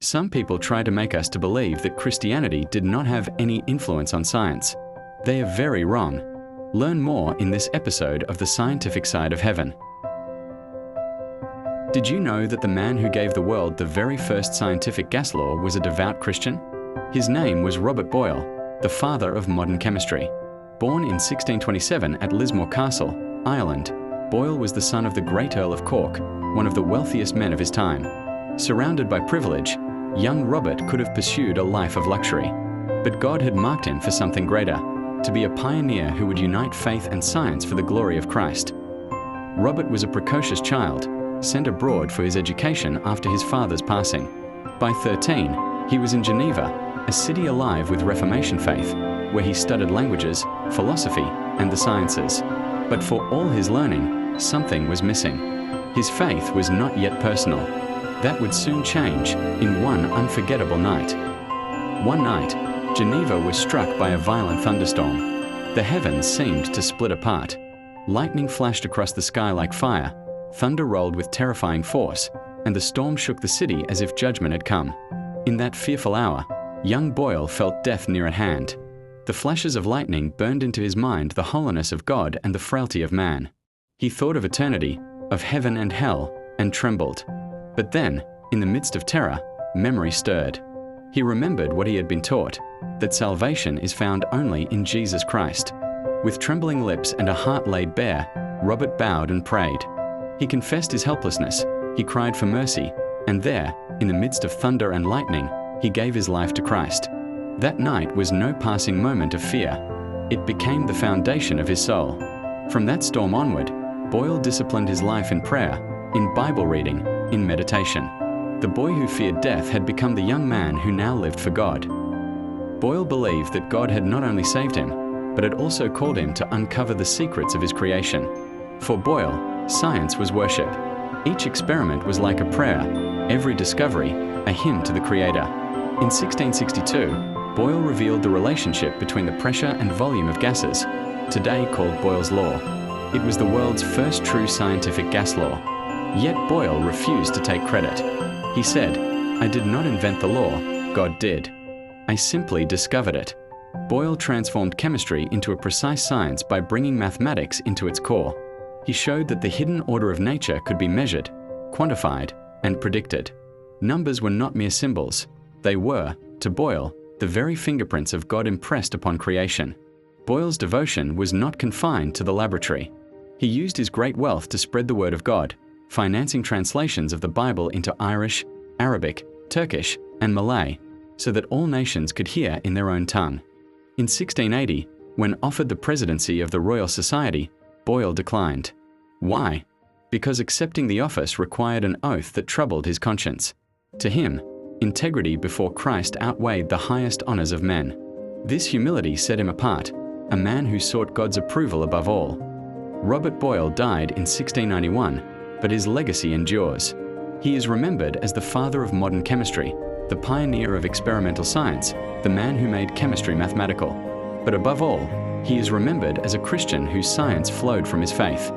Some people try to make us to believe that Christianity did not have any influence on science. They are very wrong. Learn more in this episode of The Scientific Side of Heaven. Did you know that the man who gave the world the very first scientific gas law was a devout Christian? His name was Robert Boyle, the father of modern chemistry. Born in 1627 at Lismore Castle, Ireland, Boyle was the son of the great Earl of Cork, one of the wealthiest men of his time. Surrounded by privilege, young Robert could have pursued a life of luxury. But God had marked him for something greater, to be a pioneer who would unite faith and science for the glory of Christ. Robert was a precocious child, sent abroad for his education after his father's passing. By 13, he was in Geneva, a city alive with Reformation faith, where he studied languages, philosophy, and the sciences. But for all his learning, something was missing. His faith was not yet personal. That would soon change in one unforgettable night. One night, Geneva was struck by a violent thunderstorm. The heavens seemed to split apart. Lightning flashed across the sky like fire, thunder rolled with terrifying force, and the storm shook the city as if judgment had come. In that fearful hour, young Boyle felt death near at hand. The flashes of lightning burned into his mind the holiness of God and the frailty of man. He thought of eternity, of heaven and hell, and trembled. But then, in the midst of terror, memory stirred. He remembered what he had been taught, that salvation is found only in Jesus Christ. With trembling lips and a heart laid bare, Robert bowed and prayed. He confessed his helplessness, he cried for mercy, and there, in the midst of thunder and lightning, he gave his life to Christ. That night was no passing moment of fear. It became the foundation of his soul. From that storm onward, Boyle disciplined his life in prayer, in Bible reading, in meditation. The boy who feared death had become the young man who now lived for God. Boyle believed that God had not only saved him, but had also called him to uncover the secrets of his creation. For Boyle, science was worship. Each experiment was like a prayer, every discovery, a hymn to the Creator. In 1662, Boyle revealed the relationship between the pressure and volume of gases, today called Boyle's Law. It was the world's first true scientific gas law. Yet Boyle refused to take credit. He said, "I did not invent the law, God did. I simply discovered it." Boyle transformed chemistry into a precise science by bringing mathematics into its core. He showed that the hidden order of nature could be measured, quantified, and predicted. Numbers were not mere symbols. They were, to Boyle, the very fingerprints of God impressed upon creation. Boyle's devotion was not confined to the laboratory. He used his great wealth to spread the word of God, financing translations of the Bible into Irish, Arabic, Turkish, and Malay, so that all nations could hear in their own tongue. In 1680, when offered the presidency of the Royal Society, Boyle declined. Why? Because accepting the office required an oath that troubled his conscience. To him, integrity before Christ outweighed the highest honors of men. This humility set him apart, a man who sought God's approval above all. Robert Boyle died in 1691, but his legacy endures. He is remembered as the father of modern chemistry, the pioneer of experimental science, the man who made chemistry mathematical. But above all, he is remembered as a Christian whose science flowed from his faith.